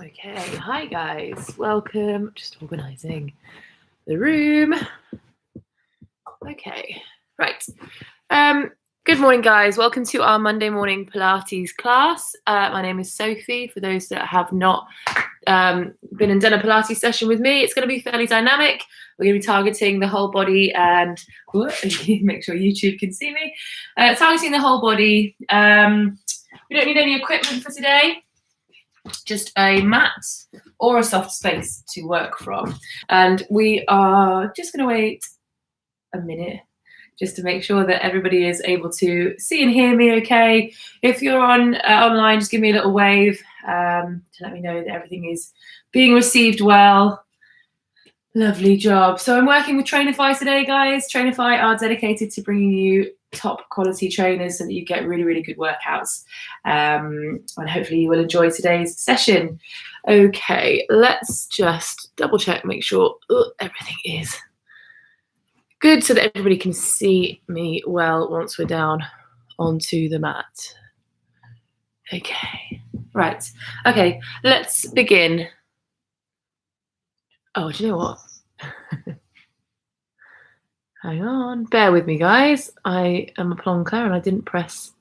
Okay, hi guys, welcome. Just organising the room. Okay, right. Good morning, guys. Welcome to our Monday morning Pilates class. My name is Sophie. For those that have not been and done a Pilates session with me, it's going to be fairly dynamic. We're going to be targeting the whole body and make sure YouTube can see me. Targeting the whole body. We don't need any equipment for today. Just a mat or a soft space to work from. And we are just going to wait a minute just to make sure that everybody is able to see and hear me okay. If you're on online, just give me a little wave to let me know that everything is being received well. Lovely job. So I'm working with Trainify today, guys. Trainify are dedicated to bringing you top quality trainers so that you get really, really good workouts. And hopefully you will enjoy today's session. Okay, let's just double check, make sure everything is good so that everybody can see me well once we're down onto the mat. Okay, right. Okay, let's begin. Oh, do you know what? Hang on, bear with me, guys. I am a plonker and I didn't press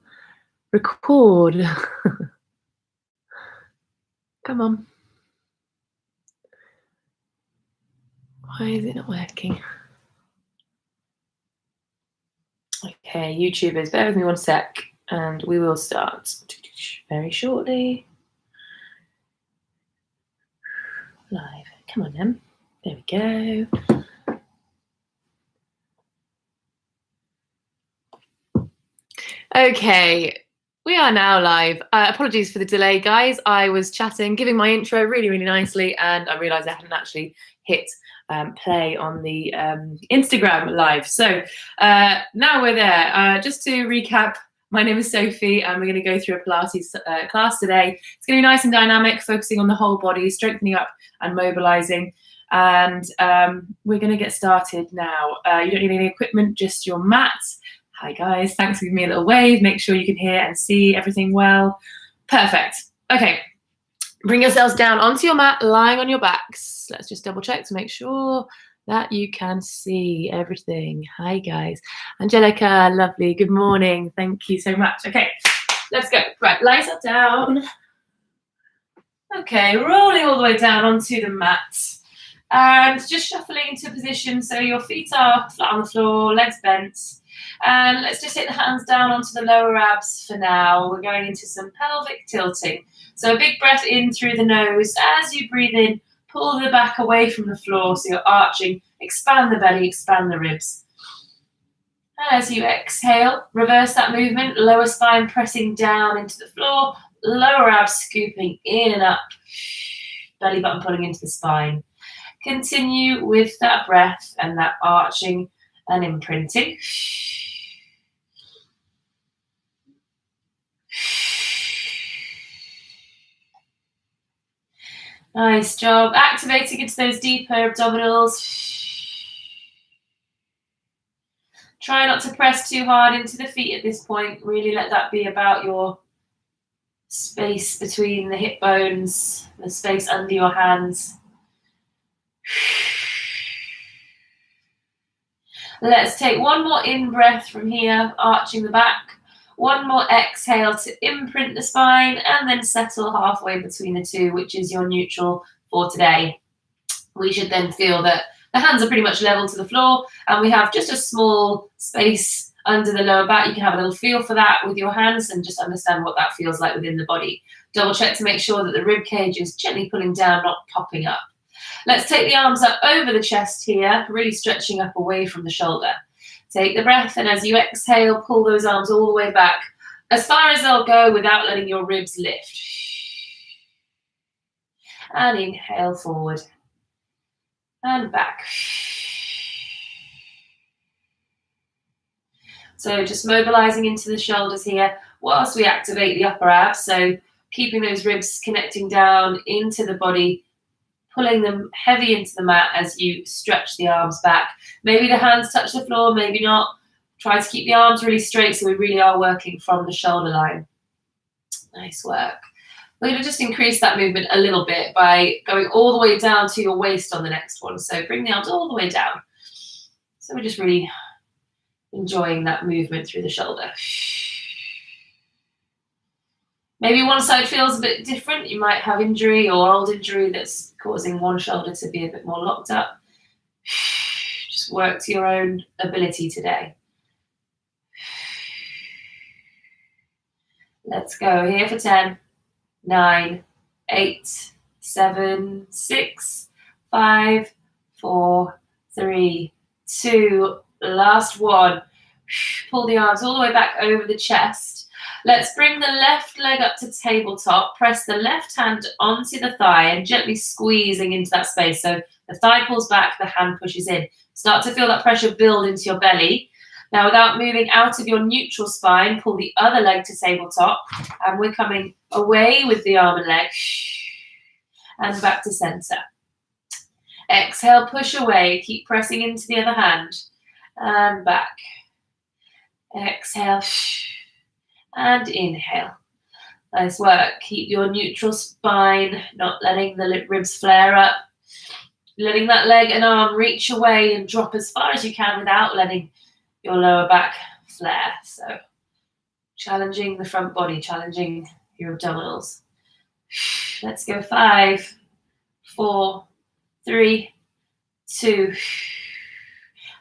record. Come on. Why is it not working? Okay, YouTubers, bear with me one sec and we will start very shortly. Live. Come on then. There we go. Okay, we are now live. Apologies for the delay, guys. I was chatting, giving my intro really, really nicely, and I realised I hadn't actually hit play on the Instagram live. So now we're there. Just to recap, my name is Sophie, and we're going to go through a Pilates class today. It's going to be nice and dynamic, focusing on the whole body, strengthening up and mobilising. And we're going to get started now. You don't need any equipment, just your mat. Hi guys, thanks for giving me a little wave. Make sure you can hear and see everything well. Perfect. Okay, bring yourselves down onto your mat, lying on your backs. Let's just double check to make sure that you can see everything. Hi guys. Angelica, lovely, good morning. Thank you so much. Okay, let's go. Right, lie yourself down. Okay, rolling all the way down onto the mat. And just shuffling into a position so your feet are flat on the floor, legs bent. And let's just hit the hands down onto the lower abs for now. We're going into some pelvic tilting. So a big breath in through the nose. As you breathe in, pull the back away from the floor so you're arching. Expand the belly, expand the ribs. As you exhale, reverse that movement. Lower spine pressing down into the floor. Lower abs scooping in and up. Belly button pulling into the spine. Continue with that breath and that arching and imprinting. Nice job. Activating into those deeper abdominals. Try not to press too hard into the feet at this point. Really let that be about your space between the hip bones, the space under your hands. Let's take one more in-breath from here, arching the back. One more exhale to imprint the spine and then settle halfway between the two, which is your neutral for today. We should then feel that the hands are pretty much level to the floor and we have just a small space under the lower back. You can have a little feel for that with your hands and just understand what that feels like within the body. Double check to make sure that the rib cage is gently pulling down, not popping up. Let's take the arms up over the chest here, really stretching up away from the shoulder. Take the breath, and as you exhale, pull those arms all the way back, as far as they'll go without letting your ribs lift. And inhale forward. And back. So just mobilizing into the shoulders here, whilst we activate the upper abs. So keeping those ribs connecting down into the body, pulling them heavy into the mat as you stretch the arms back. Maybe the hands touch the floor, maybe not. Try to keep the arms really straight so we really are working from the shoulder line. Nice work. We're going to just increase that movement a little bit by going all the way down to your waist on the next one. So bring the arms all the way down. So we're just really enjoying that movement through the shoulder. Maybe one side feels a bit different. You might have injury or old injury that's causing one shoulder to be a bit more locked up. Just work to your own ability today. Let's go here for 10, 9, 8, 7, 6, 5, 4, 3, 2, last one. Pull the arms all the way back over the chest. Let's bring the left leg up to tabletop. Press the left hand onto the thigh and gently squeezing into that space. So the thigh pulls back, the hand pushes in. Start to feel that pressure build into your belly. Now, without moving out of your neutral spine, pull the other leg to tabletop. And we're coming away with the arm and leg. And back to center. Exhale, push away. Keep pressing into the other hand. And back. Exhale. And inhale. Nice work. Keep your neutral spine, not letting the ribs flare up. Letting that leg and arm reach away and drop as far as you can without letting your lower back flare. So challenging the front body, challenging your abdominals. Let's go 5, 4, 3, 2,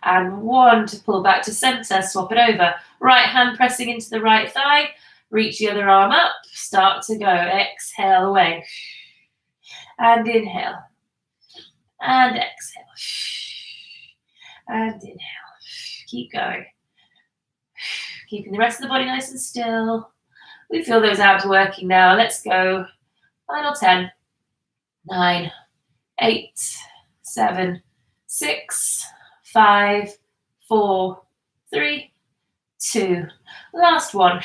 and 1 to pull back to center. Swap it over. Right hand pressing into the right thigh. Reach the other arm up. Start to go. Exhale away. And inhale. And exhale. And inhale. Keep going. Keeping the rest of the body nice and still. We feel those abs working now. Let's go. Final 10, 9, 8, 7, 6, 5, 4, 3, 2. Last one.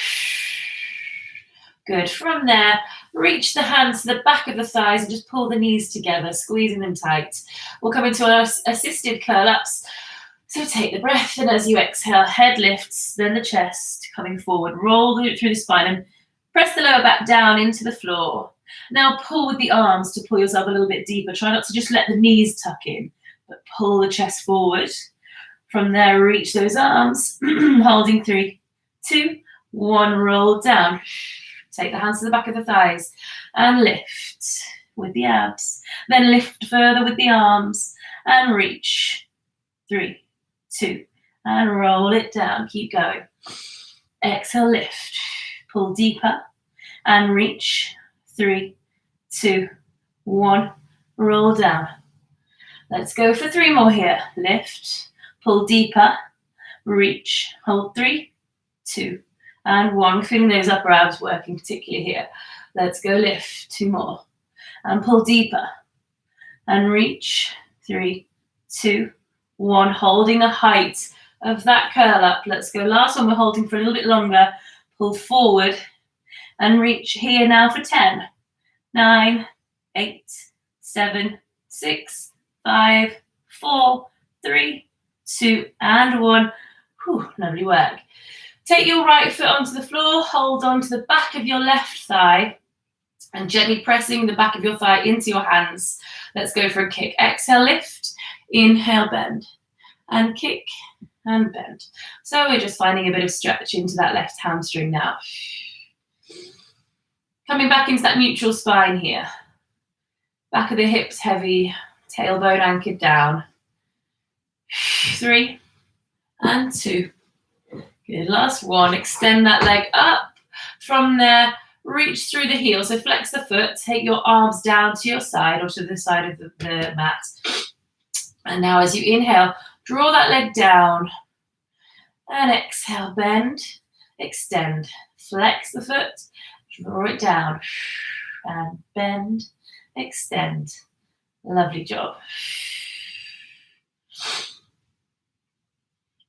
Good. From there, reach the hands to the back of the thighs and just pull the knees together, squeezing them tight. We'll come into our assisted curl-ups. So take the breath, and as you exhale, head lifts, then the chest coming forward. Roll through the spine and press the lower back down into the floor. Now pull with the arms to pull yourself a little bit deeper. Try not to just let the knees tuck in, but pull the chest forward. From there, reach those arms, holding 3, 2, 1, roll down. Take the hands to the back of the thighs and lift with the abs. Then lift further with the arms and reach. 3, 2, and roll it down. Keep going. Exhale, lift. Pull deeper and reach. 3, 2, 1, roll down. Let's go for 3 more here. Lift, pull deeper, reach, hold 3, 2, and 1. Feeling those upper abs working particularly here. Let's go lift, 2 more, and pull deeper, and reach, 3, 2, 1. Holding the height of that curl up. Let's go. Last one, we're holding for a little bit longer. Pull forward and reach here now for 10, 9, 8, 7, 6, 5, 4, 3, 2, and 1. Whew, lovely work. Take your right foot onto the floor, hold on to the back of your left thigh, and gently pressing the back of your thigh into your hands. Let's go for a kick. Exhale, lift, inhale, bend, and kick, and bend. So we're just finding a bit of stretch into that left hamstring now. Coming back into that neutral spine here. Back of the hips heavy, tailbone anchored down. 3 and 2. Good, last one. Extend that leg up. From there, reach through the heel. So flex the foot, take your arms down to your side or to the side of the mat. And now as you inhale, draw that leg down. And exhale, bend, extend. Flex the foot, draw it down. And bend, extend. Lovely job.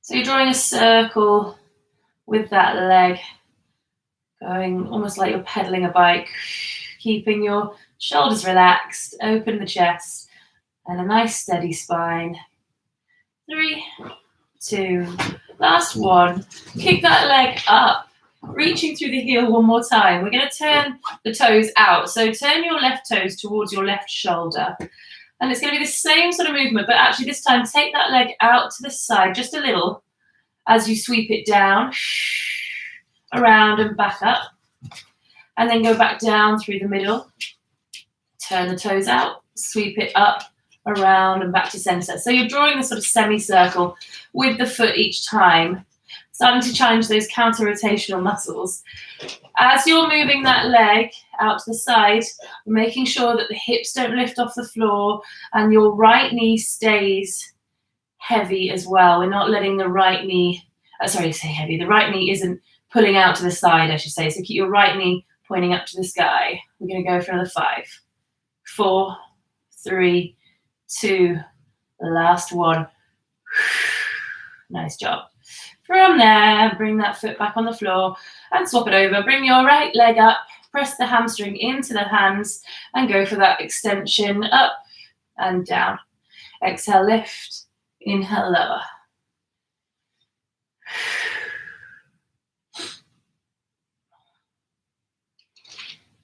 So you're drawing a circle with that leg, going almost like you're pedaling a bike, keeping your shoulders relaxed, open the chest, and a nice steady spine. 3, 2, last one. Kick that leg up Reaching through the heel one more time. We're going to turn the toes out. So turn your left toes towards your left shoulder. And it's going to be the same sort of movement, but actually this time take that leg out to the side just a little as you sweep it down, around and back up. And then go back down through the middle. Turn the toes out, sweep it up, around and back to center. So you're drawing a sort of semicircle with the foot each time, starting to challenge those counter-rotational muscles. As you're moving that leg out to the side, making sure that the hips don't lift off the floor and your right knee stays heavy as well. We're not letting the right knee, the right knee isn't pulling out to the side, I should say. So keep your right knee pointing up to the sky. We're going to go for another 5, 4, 3, 2, last one. Nice job. From there, bring that foot back on the floor and swap it over. Bring your right leg up, press the hamstring into the hands and go for that extension up and down. Exhale, lift. Inhale, lower.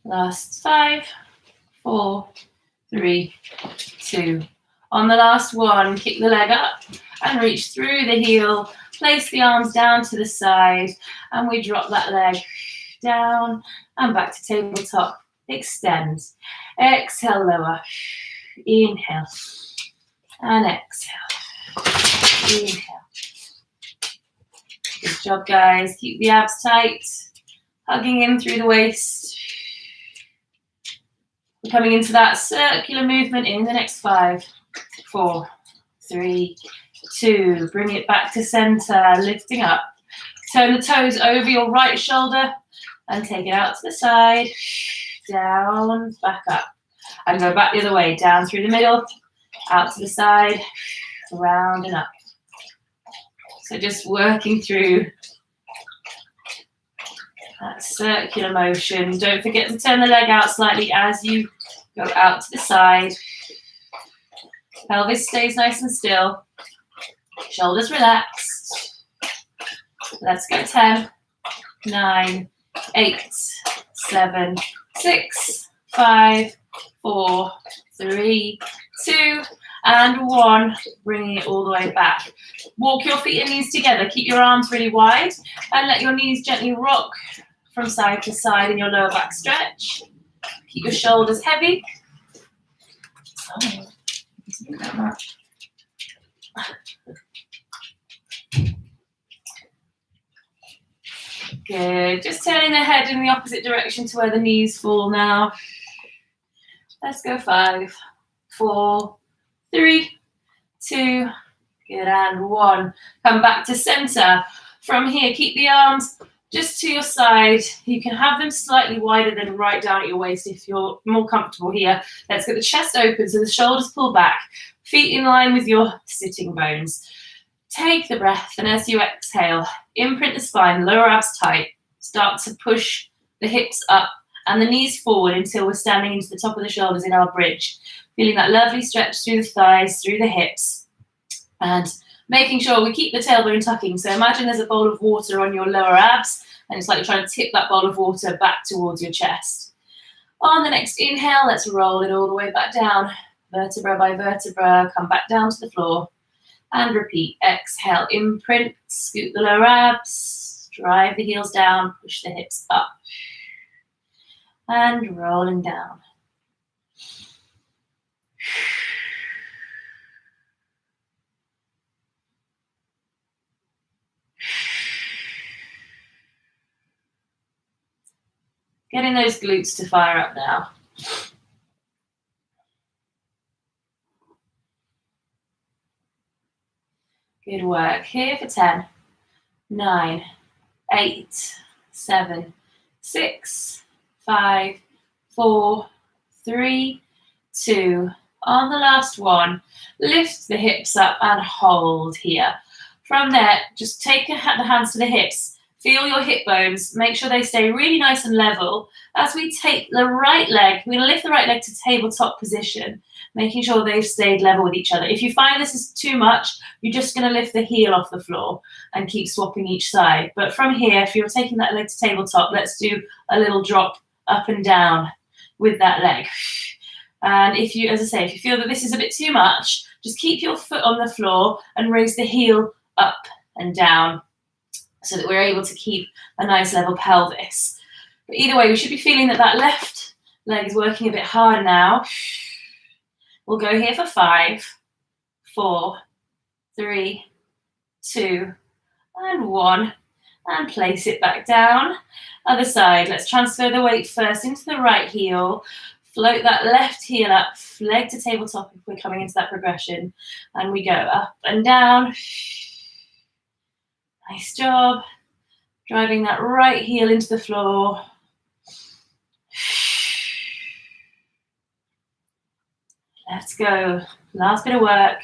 Last 5, 4, 3, 2. On the last one, kick the leg up and reach through the heel. Place the arms down to the side and we drop that leg down and back to tabletop. Extend. Exhale, lower. Inhale. And exhale. Inhale. Good job, guys. Keep the abs tight. Hugging in through the waist. We're coming into that circular movement in the next 5, 4, 3, 2. Bring it back to center, lifting up. Turn the toes over your right shoulder and take it out to the side. Down, back up. And go back the other way, down through the middle, out to the side, around and up. So just working through that circular motion. Don't forget to turn the leg out slightly as you go out to the side. Pelvis stays nice and still. Shoulders relaxed. Let's go. 10, 9, 8, 7, 6, 5, 4, 3, 2, and 1. Bringing it all the way back. Walk your feet and knees together. Keep your arms really wide and let your knees gently rock from side to side in your lower back stretch. Keep your shoulders heavy. Sorry, isn't that much. Good. Just turning the head in the opposite direction to where the knees fall now. Let's go. 5, 4, 3, 2, good, and 1. Come back to center. From here, keep the arms just to your side. You can have them slightly wider than right down at your waist if you're more comfortable here. Let's get the chest open so the shoulders pull back. Feet in line with your sitting bones. Take the breath, and as you exhale, imprint the spine, lower abs tight. Start to push the hips up and the knees forward until we're standing into the top of the shoulders in our bridge. Feeling that lovely stretch through the thighs, through the hips, and making sure we keep the tailbone tucking. So imagine there's a bowl of water on your lower abs, and it's like you're trying to tip that bowl of water back towards your chest. On the next inhale, let's roll it all the way back down. Vertebra by vertebra, come back down to the floor. And repeat. Exhale, imprint, scoot the lower abs, drive the heels down, push the hips up. And rolling down. Getting those glutes to fire up now. Good work. Here for 10, 9, 8, 7, 6, 5, 4, 3, 2. On the last one, lift the hips up and hold here. From there, just take the hands to the hips. Feel your hip bones. Make sure they stay really nice and level. As we take the right leg, we're going to lift the right leg to tabletop position, making sure they've stayed level with each other. If you find this is too much, you're just going to lift the heel off the floor and keep swapping each side. But from here, if you're taking that leg to tabletop, let's do a little drop up and down with that leg. And if you, as I say, if you feel that this is a bit too much, just keep your foot on the floor and raise the heel up and down so that we're able to keep a nice level pelvis. But either way, we should be feeling that that left leg is working a bit hard now. We'll go here for 5, 4, 3, 2, and 1. And place it back down. Other side, let's transfer the weight first into the right heel. Float that left heel up, leg to tabletop if we're coming into that progression. And we go up and down. Nice job. Driving that right heel into the floor. Let's go. Last bit of work.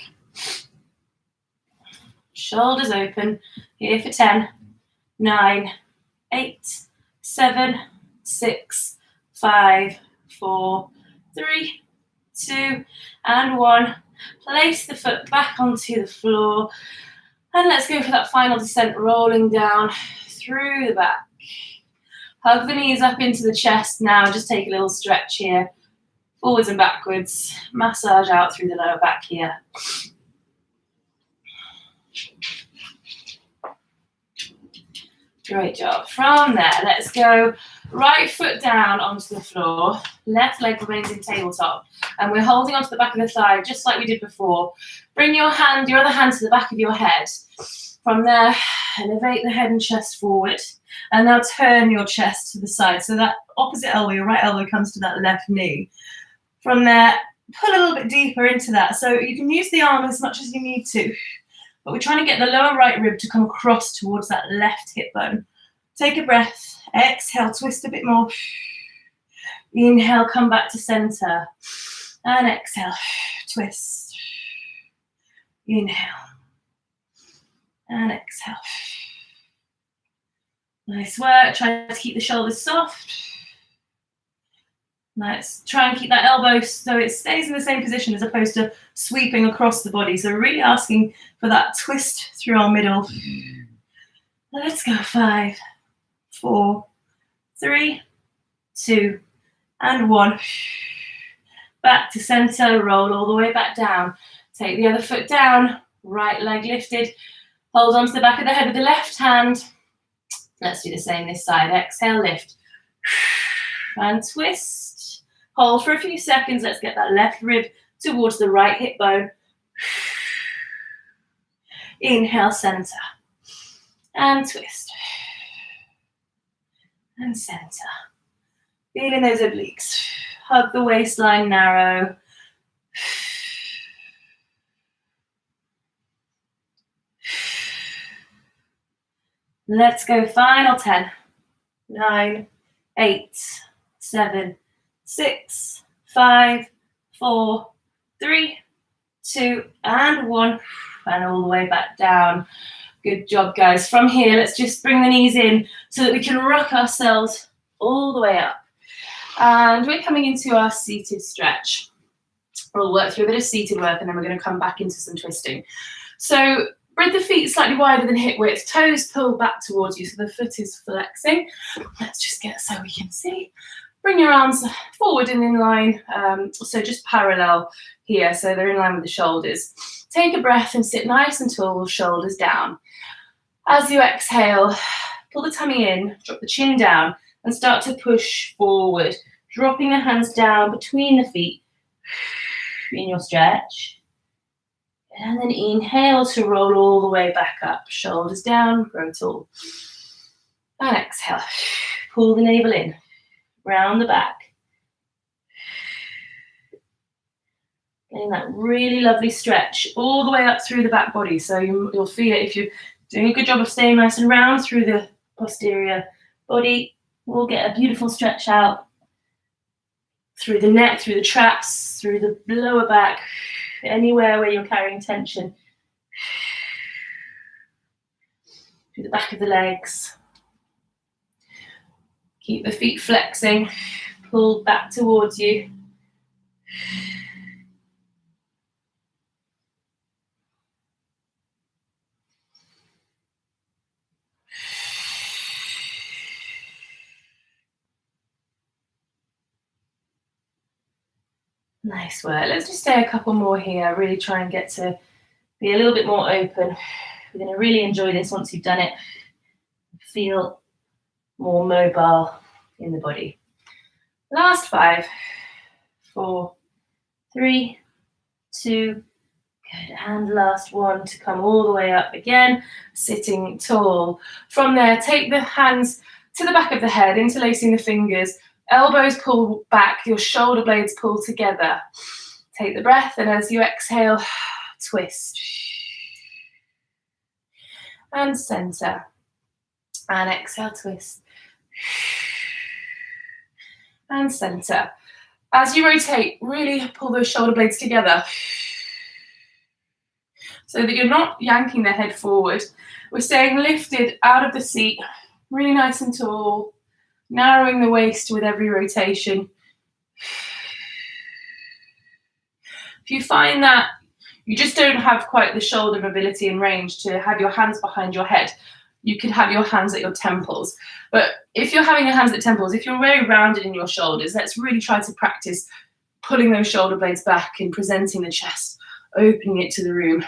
Shoulders open. Here for 10, 9, 8, 7, 6, 5, 4, 3, 2, and 1. Place the foot back onto the floor. And let's go for that final descent, rolling down through the back. Hug the knees up into the chest now. Just take a little stretch here. Forwards and backwards. Massage out through the lower back here. Great job. From there, let's go right foot down onto the floor. Left leg remains in tabletop. And we're holding onto the back of the thigh, just like we did before. Bring your other hand to the back of your head. From there, elevate the head and chest forward. And now turn your chest to the side. So that opposite elbow, your right elbow, comes to that left knee. From there, pull a little bit deeper into that. So you can use the arm as much as you need to. But we're trying to get the lower right rib to come across towards that left hip bone. Take a breath. Exhale, twist a bit more. Inhale, come back to center. And exhale, twist. Inhale. And exhale. Nice work. Try to keep the shoulders soft. Let's try and keep that elbow so it stays in the same position as opposed to sweeping across the body. So we're really asking for that twist through our middle. Let's go. 5, 4, 3, 2, and 1. Back to center, roll all the way back down. Take the other foot down, right leg lifted. Hold on to the back of the head with the left hand. Let's do the same this side. Exhale, lift. And twist. Hold for a few seconds. Let's get that left rib towards the right hip bone. Inhale, center. And twist. And center. Feeling those obliques. Hug the waistline narrow. Let's go. Final 10, 9, 8, 7, 6, 5, 4, 3, 2, and 1. And all the way back down. Good job, guys. From here, let's just bring the knees in so that we can rock ourselves all the way up. And we're coming into our seated stretch. We'll work through a bit of seated work and then we're going to come back into some twisting. So spread the feet slightly wider than hip width. Toes pull back towards you so the foot is flexing. Let's just get so we can see. Bring your arms forward and in line. So just parallel here so they're in line with the shoulders. Take a breath and sit nice and tall, shoulders down. As you exhale, pull the tummy in, drop the chin down and start to push forward. Dropping the hands down between the feet in your stretch. And then inhale to roll all the way back up. Shoulders down, grow tall. And exhale. Pull the navel in. Round the back. Getting that really lovely stretch all the way up through the back body. So you'll feel it if you're doing a good job of staying nice and round through the posterior body. We'll get a beautiful stretch out through the neck, through the traps, through the lower back, anywhere where you're carrying tension. Through the back of the legs. Keep the feet flexing, pulled back towards you. Nice work. Let's just stay a couple more here. Really try and get to be a little bit more open. We're going to really enjoy this once you've done it. Feel more mobile in the body. Last 5, 4, 3, 2, good. And last one to come all the way up again, sitting tall. From there, take the hands to the back of the head, interlacing the fingers. Elbows pull back, your shoulder blades pull together. Take the breath, and as you exhale, twist. And center. And exhale, twist. And center. As you rotate, really pull those shoulder blades together so that you're not yanking the head forward. We're staying lifted out of the seat, really nice and tall, narrowing the waist with every rotation. If you find that you just don't have quite the shoulder mobility and range to have your hands behind your head, you could have your hands at your temples. But if you're having your hands at temples, if you're very rounded in your shoulders, let's really try to practice pulling those shoulder blades back and presenting the chest, opening it to the room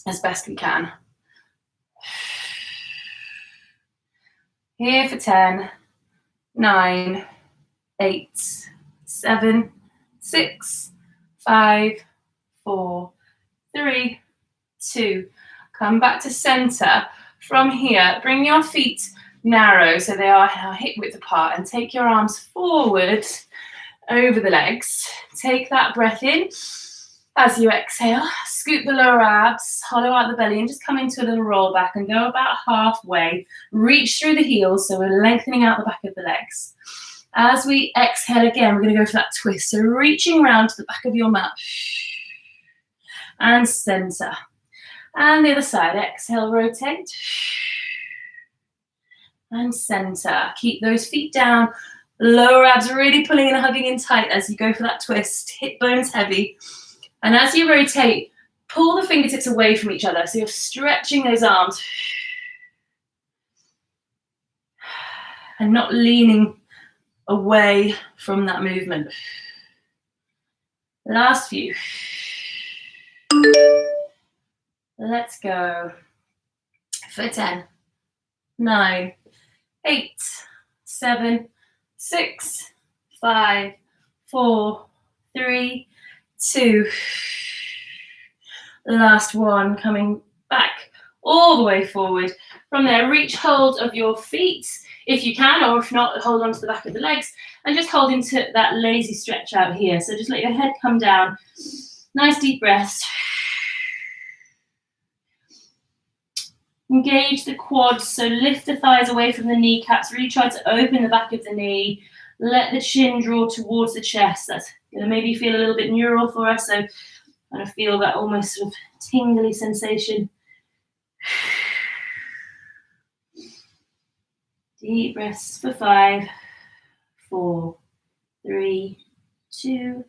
as best we can. Here for 10, 9, 8, 7, 6, 5, 4, 3, 2. Come back to center. From here, bring your feet narrow so they are hip width apart, and take your arms forward over the legs. Take that breath in. As you exhale, scoop the lower abs, hollow out the belly, and just come into a little roll back and go about halfway. Reach through the heels, so we're lengthening out the back of the legs. As we exhale again, we're going to go for that twist. So reaching around to the back of your mat. And center. And the other side, exhale, rotate. And center. Keep those feet down. Lower abs really pulling and hugging in tight as you go for that twist. Hip bones heavy. And as you rotate, pull the fingertips away from each other. So you're stretching those arms. And not leaning away from that movement. Last few. Let's go for 10, 9, 8, 7, 6, 5, 4, 3, 2. Last one, coming back all the way forward. From there, reach hold of your feet if you can, or if not, hold on to the back of the legs and just hold into that lazy stretch out here. So just let your head come down. Nice deep breaths. Engage the quads, so lift the thighs away from the kneecaps. Really try to open the back of the knee. Let the chin draw towards the chest. That's going to maybe feel a little bit neural for us, so kind of feel that almost sort of tingly sensation. Deep breaths for 5, 4, 3, 2,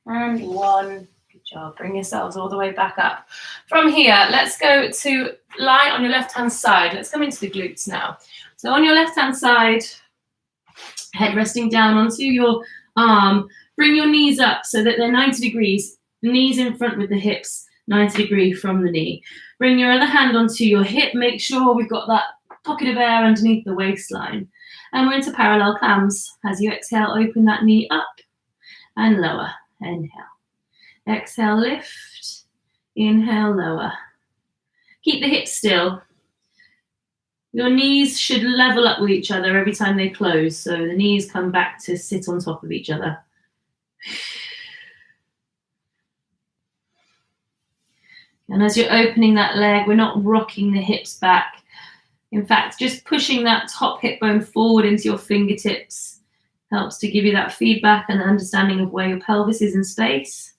and 1. Good job. Bring yourselves all the way back up. From here, let's go to lie on your left-hand side. Let's come into the glutes now. So on your left-hand side, head resting down onto your arm. Bring your knees up so that they're 90 degrees. The knees in front with the hips, 90 degrees from the knee. Bring your other hand onto your hip. Make sure we've got that pocket of air underneath the waistline. And we're into parallel clams. As you exhale, open that knee up and lower. Inhale. Exhale, lift. Inhale, lower. Keep the hips still. Your knees should level up with each other every time they close. So the knees come back to sit on top of each other. And as you're opening that leg, we're not rocking the hips back. In fact, just pushing that top hip bone forward into your fingertips helps to give you that feedback and understanding of where your pelvis is in space.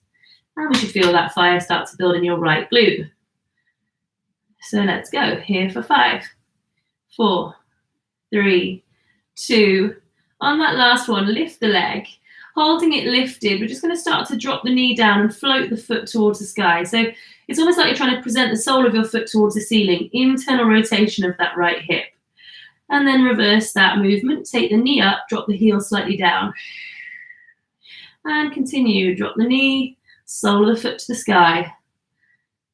And we should feel that fire start to build in your right glute. So let's go. Here for 5, 4, 3, 2. On that last one, lift the leg. Holding it lifted, we're just going to start to drop the knee down and float the foot towards the sky. So it's almost like you're trying to present the sole of your foot towards the ceiling, internal rotation of that right hip. And then reverse that movement. Take the knee up, drop the heel slightly down. And continue, drop the knee, sole of the foot to the sky.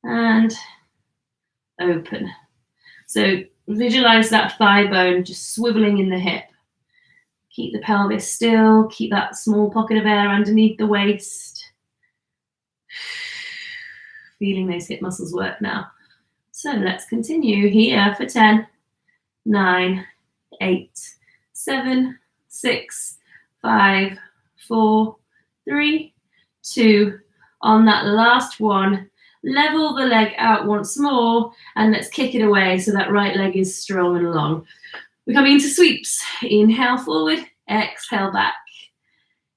And open. So visualize that thigh bone just swiveling in the hip. Keep the pelvis still, keep that small pocket of air underneath the waist. Feeling those hip muscles work now. So let's continue here for 10, 9, 8, 7, 6, 5, 4, 3, 2. On that last one, level the leg out once more and let's kick it away so that right leg is strong and long. We're coming into sweeps. Inhale forward, exhale back.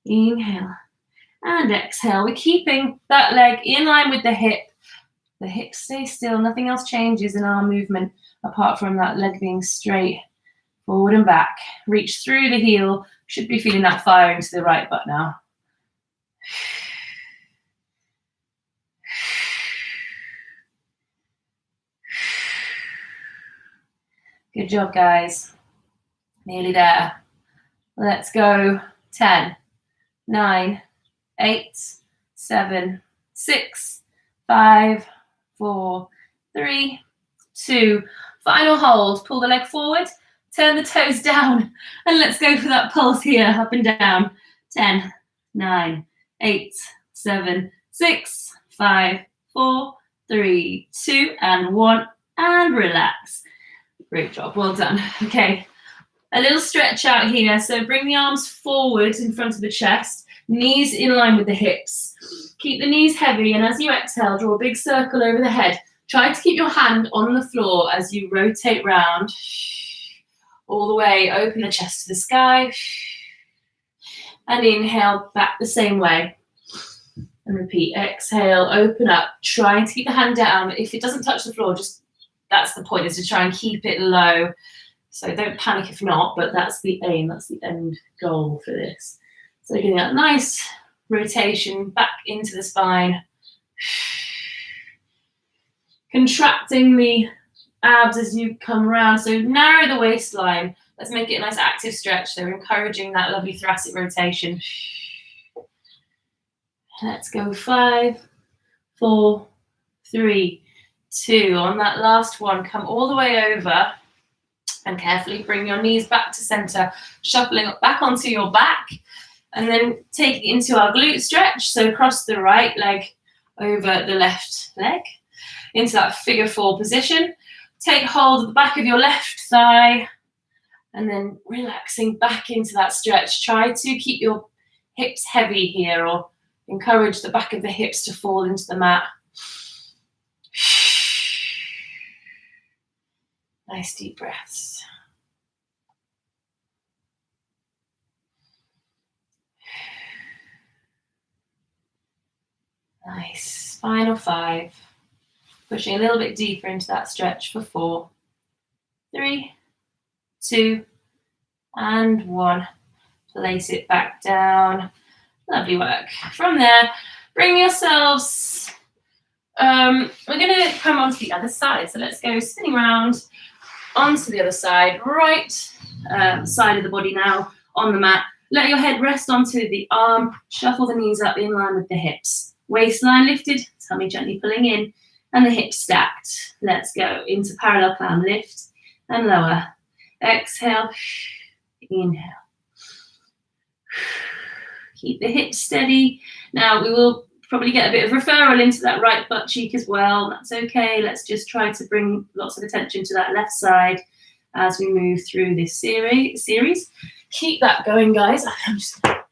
Inhale and exhale. We're keeping that leg in line with the hip. The hip stays still, nothing else changes in our movement apart from that leg being straight, forward and back. Reach through the heel. Should be feeling that fire into the right butt now. Good job, guys. Nearly there. Let's go. 10, 9, 8, 7, 6, 5, 4, 3, 2. Final hold. Pull the leg forward. Turn the toes down. And let's go for that pulse here, up and down. 10, 9, 8, 7, 6, 5, 4, 3, 2, and 1. And relax. Great job. Well done. Okay. A little stretch out here. So bring the arms forward in front of the chest. Knees in line with the hips. Keep the knees heavy. And as you exhale, draw a big circle over the head. Try to keep your hand on the floor as you rotate round. All the way. Open the chest to the sky. And inhale back the same way. And repeat. Exhale. Open up. Try to keep the hand down. If it doesn't touch the floor, just that's the point, is to try and keep it low. So don't panic if not, but that's the aim, that's the end goal for this. So getting that nice rotation back into the spine. Contracting the abs as you come around. So narrow the waistline. Let's make it a nice active stretch. So encouraging that lovely thoracic rotation. Let's go. 5, 4, 3, 2. On that last one, come all the way over and carefully bring your knees back to center, shuffling back onto your back, and then taking it into our glute stretch. So cross the right leg over the left leg into that figure 4 position. Take hold of the back of your left thigh and then relaxing back into that stretch. Try to keep your hips heavy here, or encourage the back of the hips to fall into the mat. Nice deep breaths. Nice. Final 5. Pushing a little bit deeper into that stretch for 4, 3, 2, and 1. Place it back down. Lovely work. From there, bring yourselves. We're going to come onto the other side. So let's go spinning around onto the other side. Right side of the body now on the mat. Let your head rest onto the arm. Shuffle the knees up in line with the hips. Waistline lifted. Tummy gently pulling in. And the hips stacked. Let's go into parallel climb. Lift and lower. Exhale. Inhale. Keep the hips steady. Now we will probably get a bit of referral into that right butt cheek as well. That's okay. Let's just try to bring lots of attention to that left side as we move through this series. Keep that going, guys. I'm just going to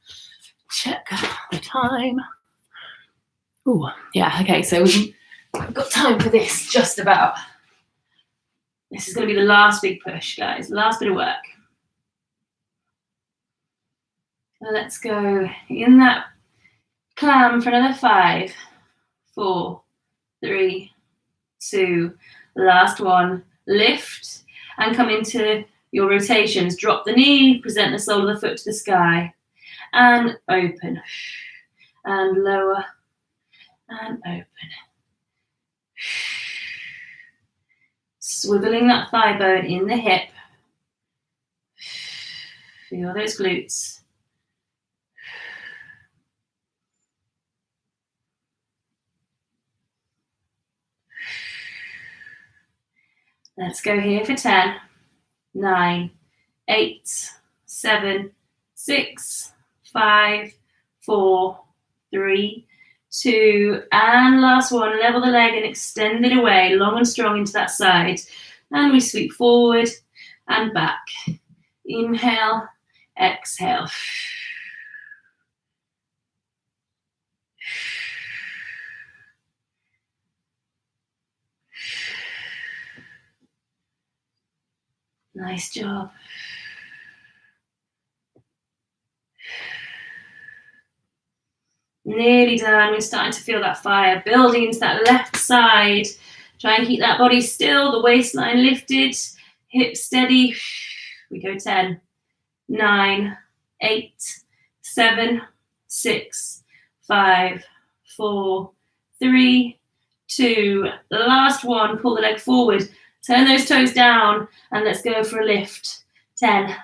check the time. Oh, yeah. Okay, so we've got time for this, just about. This is going to be the last big push, guys. Last bit of work. Let's go in that clam for another 5, 4, 3, 2. Last one. Lift and come into your rotations. Drop the knee, present the sole of the foot to the sky, and open, and lower, and open. Swiveling that thigh bone in the hip. Feel those glutes. Let's go here for 10, 9, 8, 7, 6, 5, 4, 3, 2, and last one. Level the leg and extend it away, long and strong into that side. And we sweep forward and back. Inhale, exhale. Nice job. Nearly done. We're starting to feel that fire building into that left side. Try and keep that body still, the waistline lifted, hips steady. We go 10, 9, 8, 7, 6, 5, 4, 3, 2. The last one, pull the leg forward. Turn those toes down and let's go for a lift. 10,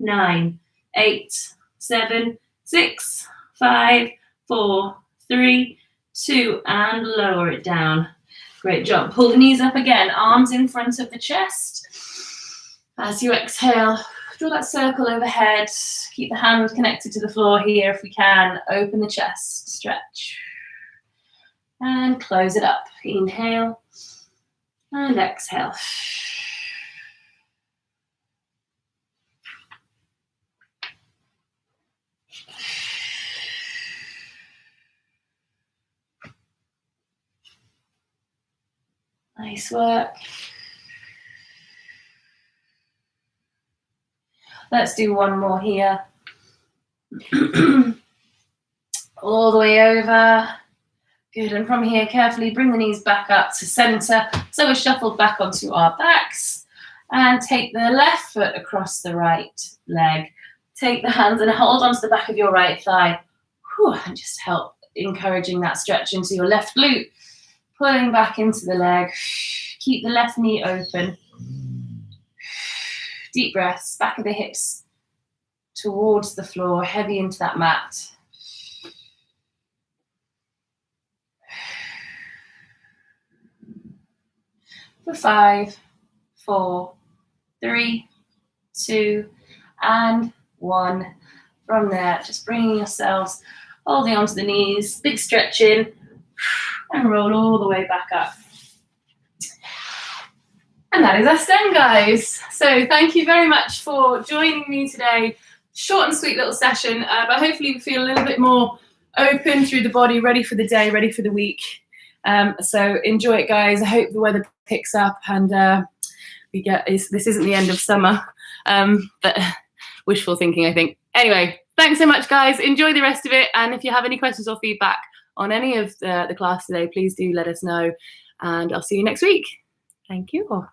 9, 8, 7, 6, 5, 4, 3, 2, and lower it down. Great job. Pull the knees up again, arms in front of the chest. As you exhale, draw that circle overhead. Keep the hand connected to the floor here if we can. Open the chest, stretch. And close it up. Inhale and exhale. Nice work. Let's do one more here. All the way over. Good, and from here, carefully bring the knees back up to center. So we're shuffled back onto our backs. And take the left foot across the right leg. Take the hands and hold onto the back of your right thigh. Whew, and just help encouraging that stretch into your left glute. Pulling back into the leg. Keep the left knee open. Deep breaths, back of the hips towards the floor, heavy into that mat. For 5, 4, 3, 2, and 1. From there, just bringing yourselves, holding onto the knees, big stretch in, and roll all the way back up. And that is us done, guys. So thank you very much for joining me today. Short and sweet little session, but hopefully we feel a little bit more open through the body, ready for the day, ready for the week. So enjoy it, guys. I hope the weather picks up and this isn't the end of summer, but wishful thinking, I think. Anyway, thanks so much, guys. Enjoy the rest of it. And if you have any questions or feedback on any of the class today, please do let us know. And I'll see you next week. Thank you.